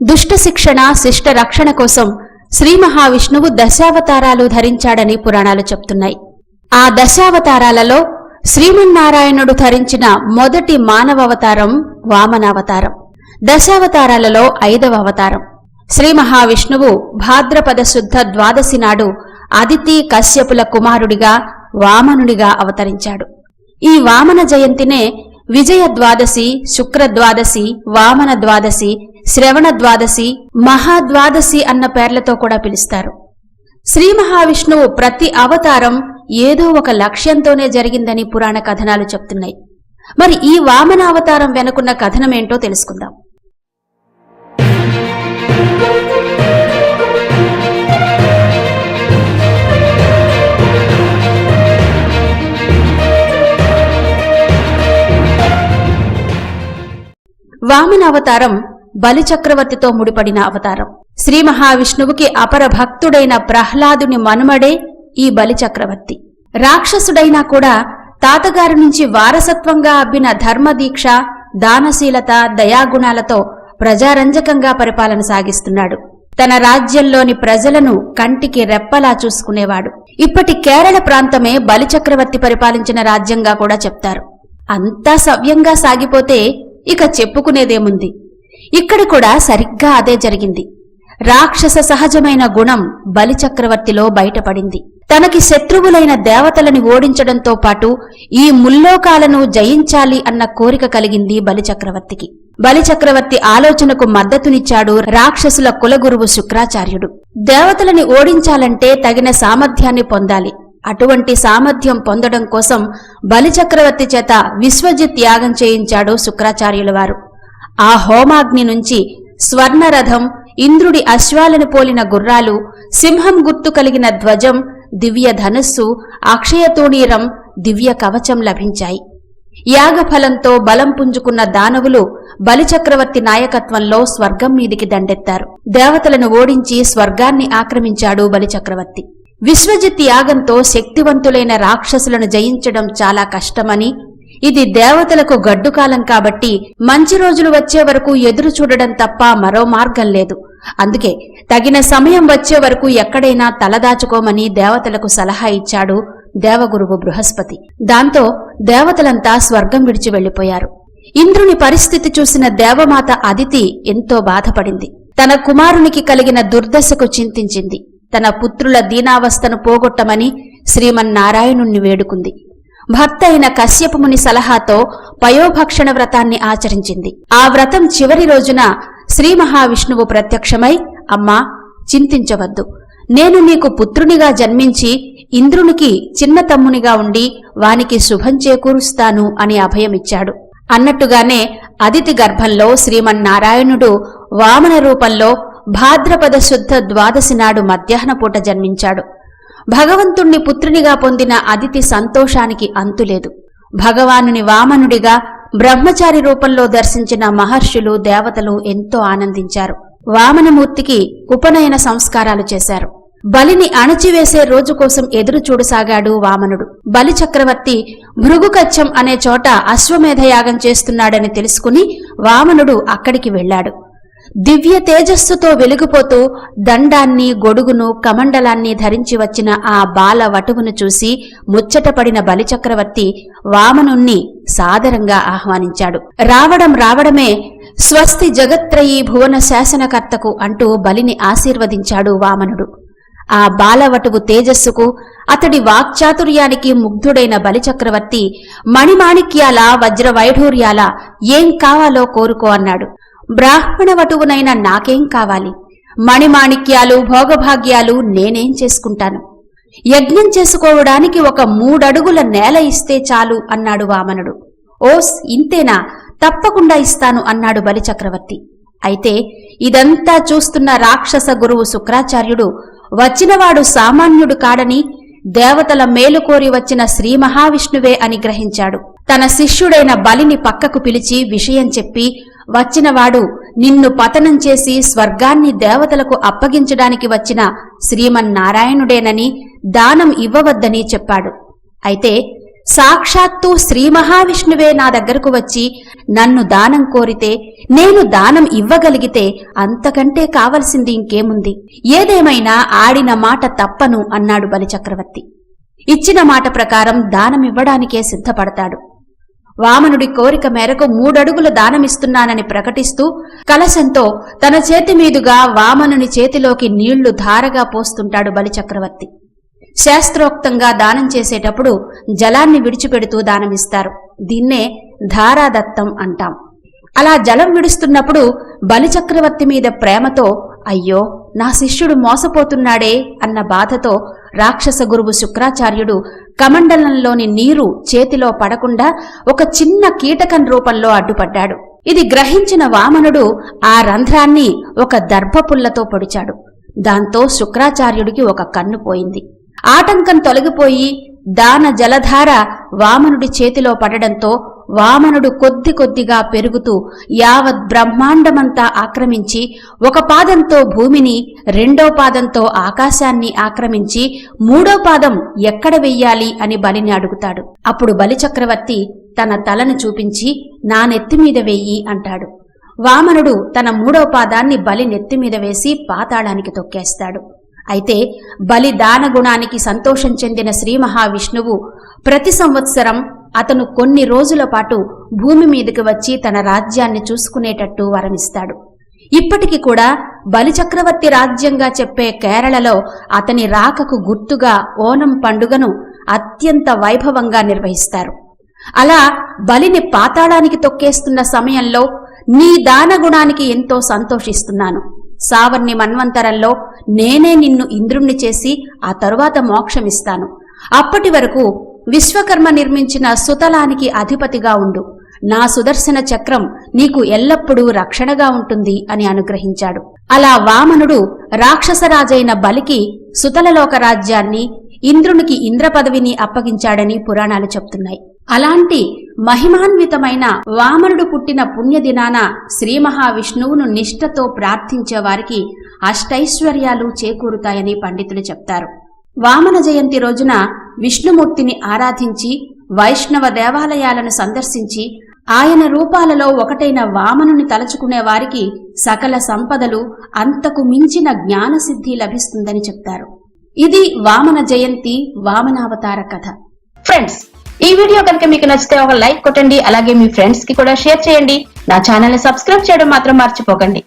దుష్ట శిక్షణ శిష్ట రక్షణ కోసం శ్రీ మహావిష్ణువు దశావతారాలు ధరించాడని పురాణాలు చెప్తున్నాయి. ఆ దశావతారాలలో శ్రీమన్నారాయణుడు ధరించిన మొదటి మానవావతారం వామనావతారం. దశావతారాలలో 5వ అవతారం. శ్రీ మహావిష్ణువు భాద్రపద శుద్ధ ద్వాదశి నాడు అదితి కశ్యపుల కుమారుడిగా వామనుడిగా అవతరించాడు. ఈ వామన జయంతినే విజయ ద్వాదశి, శుక్ర ద్వాదశి, వామన ద్వాదశి, శ్రవణ ద్వాదశి, మహాద్వాదశి అన్న పేర్లతో కూడా పిలుస్తారు. శ్రీ మహావిష్ణువు ప్రతి అవతారం ఏదో ఒక లక్ష్యంతోనే జరిగిందని పురాణ కథనాలు చెప్తున్నాయి. మరి ఈ వామన అవతారం వెనుకున్న కథనమేంటో తెలుసుకుందాం. వామన అవతారం బలిచక్రవర్తితో ముడిపడిన అవతారం. శ్రీ మహావిష్ణువుకి అపర భక్తుడైన ప్రహ్లాదుని మనుమడే ఈ బలిచక్రవర్తి. రాక్షసుడైనా కూడా తాతగారి నుంచి వారసత్వంగా అబ్బిన ధర్మదీక్ష, దానశీలత, దయాగుణాలతో ప్రజారంజకంగా పరిపాలన సాగిస్తున్నాడు. తన రాజ్యంలోని ప్రజలను కంటికి రెప్పలా చూసుకునేవాడు. ఇప్పటి కేరళ ప్రాంతమే బలిచక్రవర్తి పరిపాలించిన రాజ్యంగా కూడా చెప్తారు. అంతా సవ్యంగా సాగిపోతే ఇక చెప్పుకునేదేముంది. ఇక్కడ కూడా సరిగ్గా అదే జరిగింది. రాక్షస సహజమైన గుణం బలిచక్రవర్తిలో బయటపడింది. తనకి శత్రువులైన దేవతలని ఓడించడంతో పాటు ఈ ముల్లోకాలను జయించాలి అన్న కోరిక కలిగింది బలిచక్రవర్తికి. బలిచక్రవర్తి ఆలోచనకు మద్దతునిచ్చాడు రాక్షసుల కులగురువు శుక్రాచార్యుడు. దేవతలని ఓడించాలంటే తగిన సామర్థ్యాన్ని పొందాలి. అటువంటి సామర్థ్యం పొందడం కోసం బలిచక్రవర్తి చేత విశ్వజిత్ యాగం చేయించాడు శుక్రాచార్యుల వారు. ఆ హోమాగ్ని నుంచి స్వర్ణరథం, ఇంద్రుడి అశ్వాలను పోలిన గుర్రాలు, సింహం గుర్తు కలిగిన ధ్వజం, దివ్య ధనుస్సు, అక్షయతూణీరం, దివ్య కవచం లభించాయి. యాగఫలంతో బలం పుంజుకున్న దానవులు బలిచక్రవర్తి నాయకత్వంలో స్వర్గం మీదికి దండెత్తారు. దేవతలను ఓడించి స్వర్గాన్ని ఆక్రమించాడు బలిచక్రవర్తి. విశ్వజిత్ యాగంతో శక్తివంతులైన రాక్షసులను జయించడం చాలా కష్టమని, ఇది దేవతలకు గడ్డుకాలం కాబట్టి మంచి రోజులు వచ్చే వరకు ఎదురు చూడడం తప్ప మరో మార్గం లేదు. అందుకే తగిన సమయం వచ్చే వరకు ఎక్కడైనా తలదాచుకోమని దేవతలకు సలహా ఇచ్చాడు దేవగురువు బృహస్పతి. దాంతో దేవతలంతా స్వర్గం విడిచి వెళ్లిపోయారు. ఇంద్రుని పరిస్థితి చూసిన దేవమాత అదితి ఎంతో బాధపడింది. తన కుమారునికి కలిగిన దుర్దశకు చింతించింది. తన పుత్రుల దీనావస్థను పోగొట్టమని శ్రీమన్నారాయణుణ్ణి వేడుకుంది. భర్త అయిన కశ్యపముని సలహాతో పయోభక్షణ వ్రతాన్ని ఆచరించింది. ఆ వ్రతం చివరి రోజున శ్రీ మహావిష్ణువు ప్రత్యక్షమై, అమ్మా, చింతించవద్దు, నేను నీకు పుత్రునిగా జన్మించి ఇంద్రునికి చిన్న తమ్మునిగా ఉండి వానికి శుభం చేకూరుస్తాను అని అభయమిచ్చాడు. అన్నట్టుగానే అదితి గర్భంలో శ్రీమన్నారాయణుడు వామన రూపంలో భాద్రపద శుద్ధ ద్వాదశి నాడు మధ్యాహ్నపూట జన్మించాడు. భగవంతుణ్ణి పుత్రునిగా పొందిన అదితి సంతోషానికి అంతులేదు. భగవానుని వామనుడిగా బ్రహ్మచారి రూపంలో దర్శించిన మహర్షులు, దేవతలు ఎంతో ఆనందించారు. వామనమూర్తికి ఉపనయన సంస్కారాలు చేశారు. బలిని అణచివేసే రోజు కోసం ఎదురు చూడసాగాడు వామనుడు. బలిచక్రవర్తి భృగుకచ్చం అనే చోట అశ్వమేధయాగం చేస్తున్నాడని తెలుసుకుని వామనుడు అక్కడికి వెళ్లాడు. దివ్య తేజస్సుతో వెలిగిపోతూ దండాన్ని, గొడుగును, కమండలాన్ని ధరించి వచ్చిన ఆ బాల వటువును చూసి ముచ్చటపడిన బలిచక్రవర్తి వామనుణ్ణి సాదరంగా ఆహ్వానించాడు. రావడమే స్వస్తి జగత్రయీ భువన శాసనకర్తకు అంటూ బలిని ఆశీర్వదించాడు వామనుడు. ఆ బాలవటువు తేజస్సుకు, అతడి వాక్చాతుర్యానికి ముగ్ధుడైన బలిచక్రవర్తి మణిమాణిక్యాల, వజ్రవైఢూర్యాల ఏం కావాలో కోరుకో అన్నాడు. బ్రాహ్మణ వటువునైన నాకేం కావాలి? మణిమాణిక్యాలు, భోగభాగ్యాలు నేనేం చేసుకుంటాను? యజ్ఞం చేసుకోవడానికి ఒక 3 అడుగుల నేల ఇస్తే చాలు అన్నాడు వామనుడు. ఓస్, ఇంతేనా? తప్పకుండా ఇస్తాను అన్నాడు బలిచక్రవర్తి. అయితే ఇదంతా చూస్తున్న రాక్షస గురువు శుక్రాచార్యుడు వచ్చినవాడు సామాన్యుడు కాడని, దేవతల మేలు కోరి వచ్చిన శ్రీ మహావిష్ణువే అని గ్రహించాడు. తన శిష్యుడైన బలిని పక్కకు పిలిచి విషయం చెప్పి, వచ్చినవాడు నిన్ను పతనం చేసి స్వర్గాన్ని దేవతలకు అప్పగించడానికి వచ్చిన శ్రీమన్నారాయణుడేనని, దానం ఇవ్వవద్దని చెప్పాడు. అయితే సాక్షాత్తు శ్రీ మహావిష్ణువే నా దగ్గరకు వచ్చి నన్ను దానం కోరితే నేను దానం ఇవ్వగలిగితే అంతకంటే కావలసింది ఇంకేముంది? ఏదేమైనా ఆడిన మాట తప్పను అన్నాడు బలిచక్రవర్తి. ఇచ్చిన మాట ప్రకారం దానమివ్వడానికే సిద్ధపడతాడు. వామనుడి కోరిక మేరకు 3 అడుగుల దానమిస్తున్నానని ప్రకటిస్తూ కలశంతో తన చేతి మీదుగా వామనుని చేతిలోకి నీళ్లు ధారగా పోస్తుంటాడు బలిచక్రవర్తి. శాస్త్రోక్తంగా దానం చేసేటప్పుడు జలాన్ని విడిచిపెడుతూ దానమిస్తారు. దీన్నే ధారాదత్తం అంటాం. అలా జలం విడుస్తున్నప్పుడు బలిచక్రవర్తి మీద ప్రేమతో అయ్యో నా శిష్యుడు మోసపోతున్నాడే అన్న బాధతో రాక్షస గురువు శుక్రాచార్యుడు కమండలంలోని నీరు చేతిలో పడకుండా ఒక చిన్న కీటకం రూపంలో అడ్డుపడ్డాడు. ఇది గ్రహించిన వామనుడు ఆ రంధ్రాన్ని ఒక దర్భపుల్లతో పొడిచాడు. దాంతో శుక్రాచార్యుడికి ఒక కన్ను పోయింది. ఆటంకం తొలగిపోయి దాన జలధార వామనుడి చేతిలో పడడంతో వామనుడు కొద్ది కొద్దిగా పెరుగుతూ యావత్ బ్రహ్మాండమంతా ఆక్రమించి ఒక పాదంతో భూమిని, 2వ పాదంతో ఆకాశాన్ని ఆక్రమించి 3వ పాదం ఎక్కడ వెయ్యాలి అని బలిని అడుగుతాడు. అప్పుడు బలిచక్రవర్తి తన తలను చూపించి నా నెత్తిమీద వెయ్యి అంటాడు. వామనుడు తన 3వ పాదాన్ని బలి నెత్తిమీద వేసి పాతాళానికి తొక్కేస్తాడు. అయితే బలి దాన గుణానికి సంతోషం చెందిన శ్రీ మహావిష్ణువు ప్రతి సంవత్సరం అతను కొన్ని రోజుల పాటు భూమి మీదకి వచ్చి తన రాజ్యాన్ని చూసుకునేటట్టు వరమిస్తాడు. ఇప్పటికి కూడా బలిచక్రవర్తి రాజ్యంగా చెప్పే కేరళలో అతని రాకకు గుర్తుగా ఓనం పండుగను అత్యంత వైభవంగా నిర్వహిస్తారు. అలా బలిని పాతాళానికి తొక్కేస్తున్న సమయంలో నీ దానగుణానికి ఎంతో సంతోషిస్తున్నాను. సావర్ణి మన్వంతరంలో నేనే నిన్ను ఇంద్రుణ్ణి చేసి ఆ తరువాత మోక్షమిస్తాను. అప్పటి వరకు విశ్వకర్మ నిర్మించిన సుతలానికి అధిపతిగా ఉండు. నా సుదర్శన చక్రం నీకు ఎల్లప్పుడూ రక్షణగా ఉంటుంది అని అనుగ్రహించాడు. అలా వామనుడు రాక్షసరాజైన బలికి సుతలలోక రాజ్యాన్ని, ఇంద్రునికి ఇంద్ర పదవిని అప్పగించాడని పురాణాలు చెప్తున్నాయి. అలాంటి మహిమాన్వితమైన వామనుడు పుట్టిన పుణ్యదినాన శ్రీ మహావిష్ణువును నిష్ఠతో ప్రార్థించే వారికి అష్టైశ్వర్యాలు చేకూరుతాయని పండితులు చెప్తారు. వామన జయంతి రోజున విష్ణుమూర్తిని ఆరాధించి వైష్ణవ దేవాలయాలను సందర్శించి ఆయన రూపాలలో ఒకటైన వామనుని తలచుకునే వారికి సకల సంపదలు, అంతకు మించిన జ్ఞానసిద్ధి లభిస్తుందని చెప్తారు. ఇది వామన జయంతి వామనావతార కథ. ఫ్రెండ్స్, ఈ వీడియో కనుక మీకు నచ్చితే ఒక లైక్ కొట్టండి. అలాగే మీ ఫ్రెండ్స్ కి కూడా షేర్ చేయండి. నా ఛానల్ ని సబ్స్క్రైబ్ చేయడం మాత్రం మర్చిపోకండి.